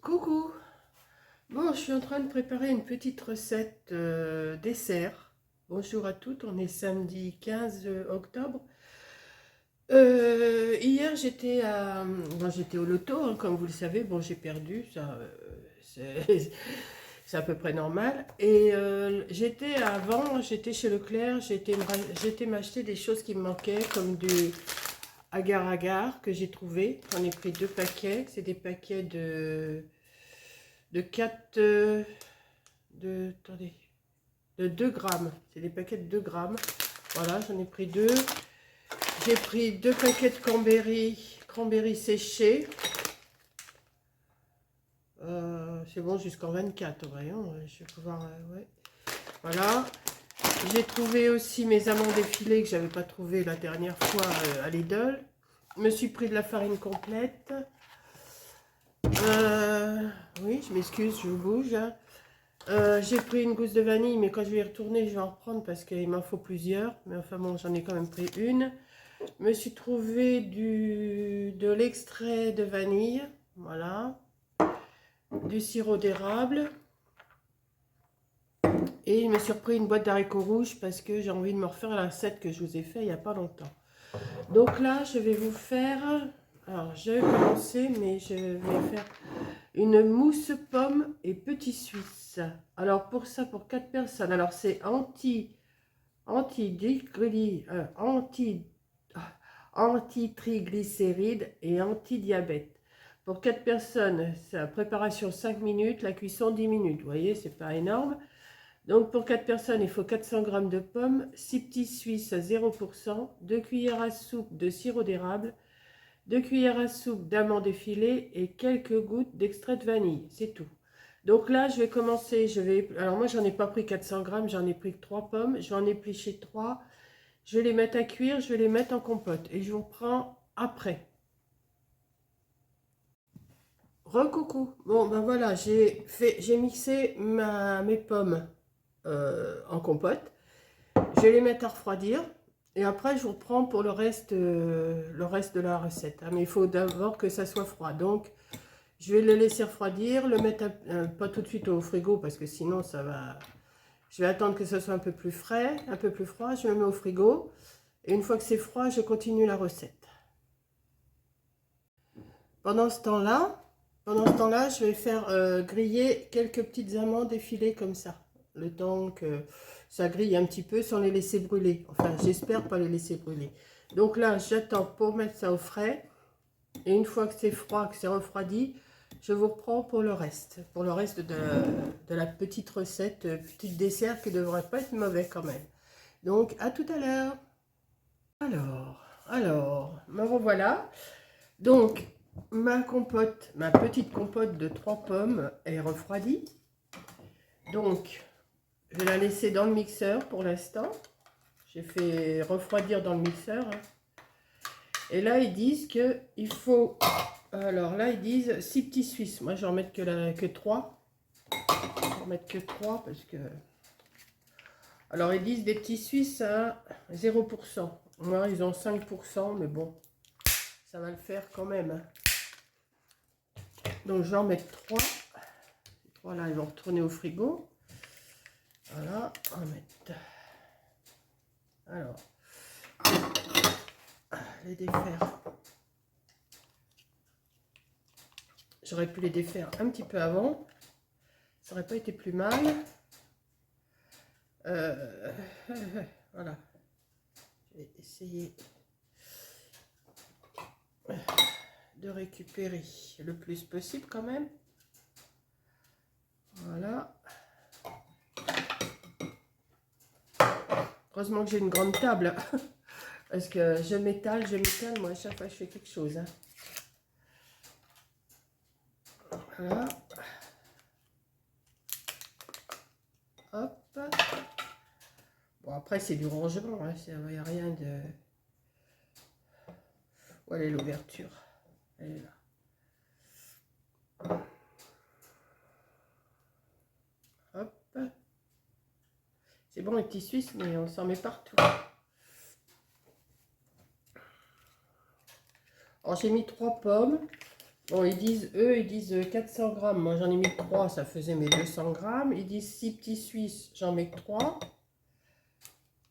Coucou. Bon, je suis en train de préparer une petite recette dessert. Bonjour à toutes, on est samedi 15 octobre. Hier, j'étais au loto, hein, comme vous le savez. Bon, j'ai perdu, ça, c'est c'est à peu près normal. Et j'étais chez Leclerc, j'étais m'acheter des choses qui me manquaient, comme du agar-agar que j'ai trouvé. J'en ai pris 2 paquets, c'est des paquets de 4 attendez, de 2 grammes. C'est des paquets de 2 grammes. Voilà, j'en ai pris 2. J'ai pris 2 paquets de cranberry séchés. C'est bon jusqu'en 24, voyons. Je vais pouvoir. Ouais. Voilà. J'ai trouvé aussi mes amandes effilées que j'avais pas trouvé la dernière fois à Lidl. Je me suis pris de la farine complète. Oui, je m'excuse, je bouge. J'ai pris une gousse de vanille, mais quand je vais y retourner, je vais en reprendre parce qu'il m'en faut plusieurs. Mais enfin bon, j'en ai quand même pris une. Je me suis trouvé de l'extrait de vanille, voilà, du sirop d'érable. Et je me suis repris une boîte d'haricots rouges parce que j'ai envie de me refaire la recette que je vous ai fait il n'y a pas longtemps. Donc là, je vais vous faire... Alors, je vais commencer, mais je vais faire une mousse pomme et petit suisse. Alors, pour ça, pour 4 personnes, alors c'est anti-triglycérides et anti-diabète. Pour 4 personnes, c'est la préparation 5 minutes, la cuisson 10 minutes. Vous voyez, c'est pas énorme. Donc pour 4 personnes, il faut 400 g de pommes, 6 petits suisses à 0%, 2 cuillères à soupe de sirop d'érable, 2 cuillères à soupe d'amandes effilées et quelques gouttes d'extrait de vanille. C'est tout. Donc là, je vais commencer. Alors moi, j'en ai pas pris 400 grammes, j'en ai pris que 3 pommes. Je vais en éplucher 3. Je vais les mettre à cuire, je vais les mettre en compote. Et je vous reprends après. Recoucou. Bon, ben voilà, j'ai mixé mes pommes en compote. Je vais les mettre à refroidir. Et après, je vous reprends pour le reste de la recette. Mais il faut d'abord que ça soit froid. Donc, je vais le laisser refroidir, le mettre pas tout de suite au frigo parce que sinon ça va... Je vais attendre que ça soit un peu plus frais, un peu plus froid. Je le mets au frigo. Et une fois que c'est froid, je continue la recette. Pendant ce temps-là, je vais faire griller quelques petites amandes effilées comme ça. Le temps que ça grille un petit peu sans les laisser brûler. Enfin, j'espère pas les laisser brûler. Donc là, j'attends pour mettre ça au frais. Et une fois que c'est froid, que c'est refroidi, je vous reprends pour le reste. Pour le reste de la petite recette, petit dessert qui ne devrait pas être mauvais quand même. Donc, à tout à l'heure. Alors, me revoilà. Donc, ma petite compote de 3 pommes est refroidie. Donc, je vais la laisser dans le mixeur pour l'instant. J'ai fait refroidir dans le mixeur. Et là, ils disent qu'il faut... Alors là, ils disent 6 petits suisses. Moi, je vais en mettre que 3. Je vais en mettre que 3 parce que... Alors, ils disent des petits suisses à 0%. Moi, ils ont 5%, mais bon, ça va le faire quand même. Donc, je vais en mettre 3. Ces 3 là, ils vont retourner au frigo. Voilà, on va mettre... Alors, les défaire. J'aurais pu les défaire un petit peu avant. Ça n'aurait pas été plus mal. Voilà. Je vais essayer de récupérer le plus possible quand même. Voilà. Heureusement que j'ai une grande table. Parce que je m'étale, moi à chaque fois je fais quelque chose. Hein. Voilà. Hop. Bon, après c'est du rangement, hein. Il n'y a rien de... Où elle est l'ouverture? Elle est là. Hop. C'est bon les petits suisses, mais on s'en met partout. Alors j'ai mis 3 pommes. Bon, eux, ils disent 400 grammes. Moi, j'en ai mis 3, ça faisait mes 200 grammes. Ils disent 6 petits Suisses, j'en mets que 3.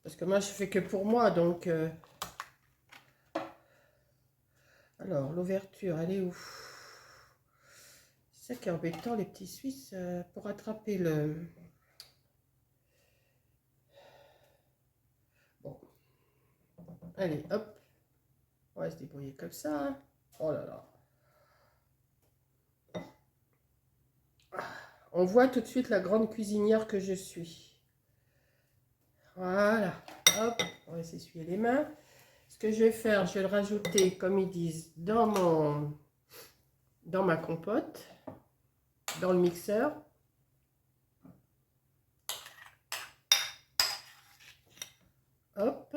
Parce que moi, je fais que pour moi, donc... Alors, l'ouverture, elle est où? C'est ça qui est embêtant, les petits Suisses, pour attraper le... Bon. Allez, hop. On va se débrouiller comme ça. Hein. Oh là là. On voit tout de suite la grande cuisinière que je suis. Voilà. Hop, on va s'essuyer les mains. Ce que je vais faire, je vais le rajouter, comme ils disent, dans ma compote, dans le mixeur. Hop.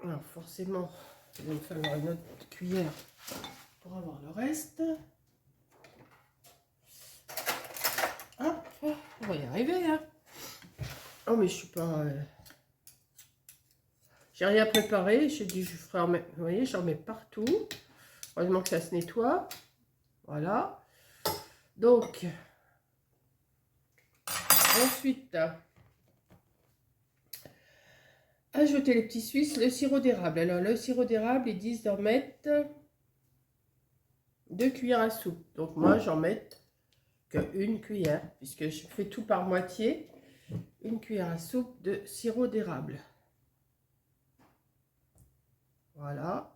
Alors forcément, il va me falloir une autre cuillère pour avoir le reste. Hop, on va y arriver. Hein. Oh mais je suis pas... J'ai rien préparé, j'ai dit je ferai en mettre... Vous voyez, j'en mets partout. Heureusement que ça se nettoie. Voilà. Donc, ensuite, ajouter les petits Suisses, le sirop d'érable. Alors, le sirop d'érable, ils disent d'en mettre 2 cuillères à soupe. Donc, moi, j'en mets que 1 cuillère, puisque je fais tout par moitié. 1 cuillère à soupe de sirop d'érable. Voilà.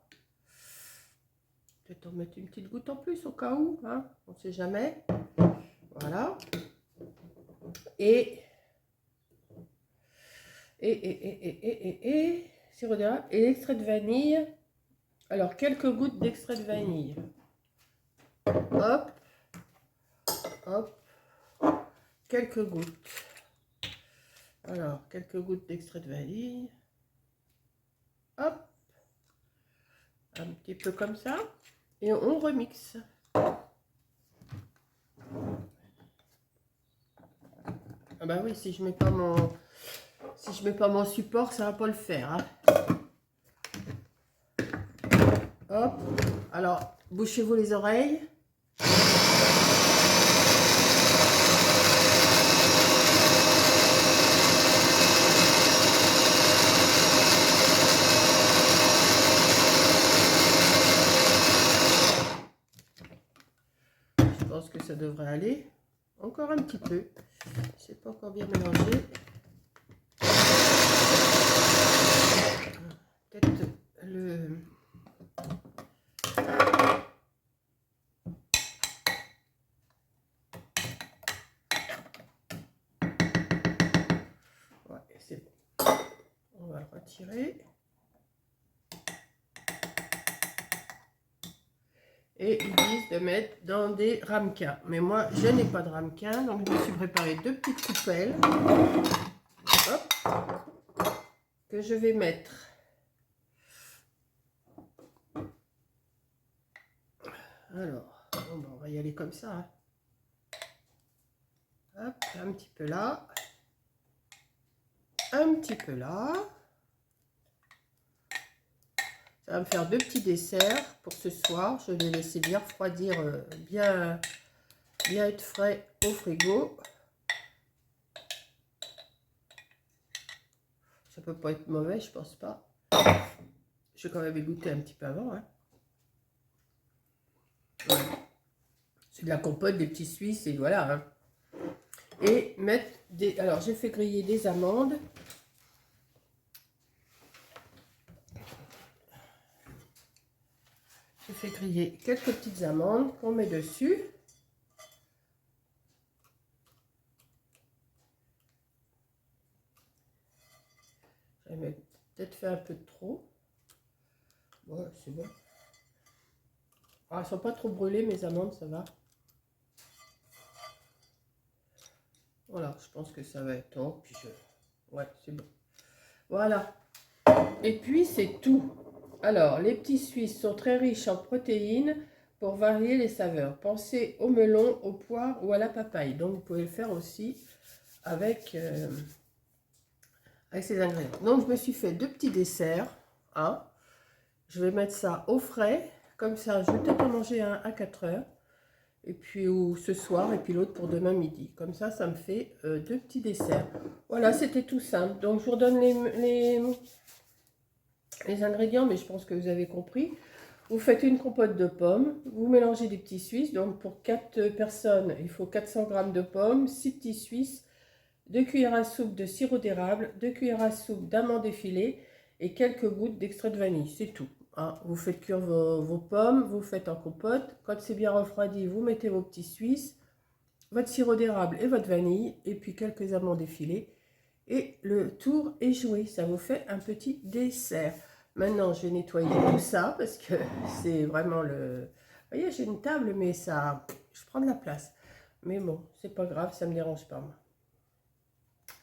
Peut-être en mettre une petite goutte en plus au cas où, hein, on ne sait jamais. Voilà. Et sirop d'érable et l'extrait de vanille. Alors, quelques gouttes d'extrait de vanille. Hop, hop, quelques gouttes. Alors, quelques gouttes d'extrait de vanille. Hop, un petit peu comme ça. Et on remixe. Ah bah oui, si je mets pas mon support, ça va pas le faire. Hein. Hop. Alors, bouchez-vous les oreilles. Je pense que ça devrait aller. Encore un petit peu. C'est pas encore bien mélangé. Peut-être le... Ouais, c'est bon. On va le retirer. Et ils disent de mettre dans des ramequins. Mais moi, je n'ai pas de ramequin, donc je me suis préparé 2 petites coupelles. Hop, que je vais mettre. Alors, bon, ben, on va y aller comme ça. Hein. Hop, un petit peu là. Un petit peu là. Ça va me faire 2 petits desserts pour ce soir. Je vais les laisser bien refroidir, bien être frais au frigo. Ça peut pas être mauvais, je pense pas. Je vais quand même y goûter un petit peu avant. Hein. Ouais. C'est de la compote, des petits Suisses et voilà. Hein. Et mettre des... Alors, j'ai fait griller des amandes. J'ai fait griller quelques petites amandes qu'on met dessus. J'avais peut-être fait un peu de trop. Ouais, c'est bon. Ah, elles ne sont pas trop brûlées, mes amandes, ça va. Voilà, je pense que ça va être bon. Puis ouais, c'est bon. Voilà. Et puis, c'est tout. Alors, les petits Suisses sont très riches en protéines pour varier les saveurs. Pensez au melon, au poire ou à la papaye. Donc, vous pouvez le faire aussi avec ces ingrédients. Donc, je me suis fait 2 petits desserts. Hein. Je vais mettre ça au frais. Comme ça, je vais peut-être en manger un à 4 heures. Et puis ou ce soir, et puis l'autre pour demain midi. Comme ça me fait 2 petits desserts. Voilà, c'était tout simple. Donc, je vous redonne les ingrédients, mais je pense que vous avez compris. Vous faites une compote de pommes, vous mélangez des petits suisses. Donc, pour 4 personnes, il faut 400 g de pommes, 6 petits suisses, 2 cuillères à soupe de sirop d'érable, 2 cuillères à soupe d'amandes effilées et quelques gouttes d'extrait de vanille. C'est tout. Hein. Vous faites cuire vos pommes, vous faites en compote. Quand c'est bien refroidi, vous mettez vos petits suisses, votre sirop d'érable et votre vanille, et puis quelques amandes effilées. Et le tour est joué. Ça vous fait un petit dessert. Maintenant, je vais nettoyer tout ça parce que c'est vraiment le... Vous voyez, j'ai une table, mais ça... Je prends de la place. Mais bon, c'est pas grave, ça me dérange pas, moi.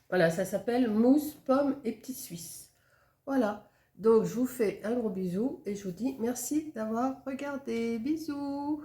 Voilà, ça s'appelle mousse, pommes et petits suisses. Voilà. Donc, je vous fais un gros bisou et je vous dis merci d'avoir regardé. Bisous!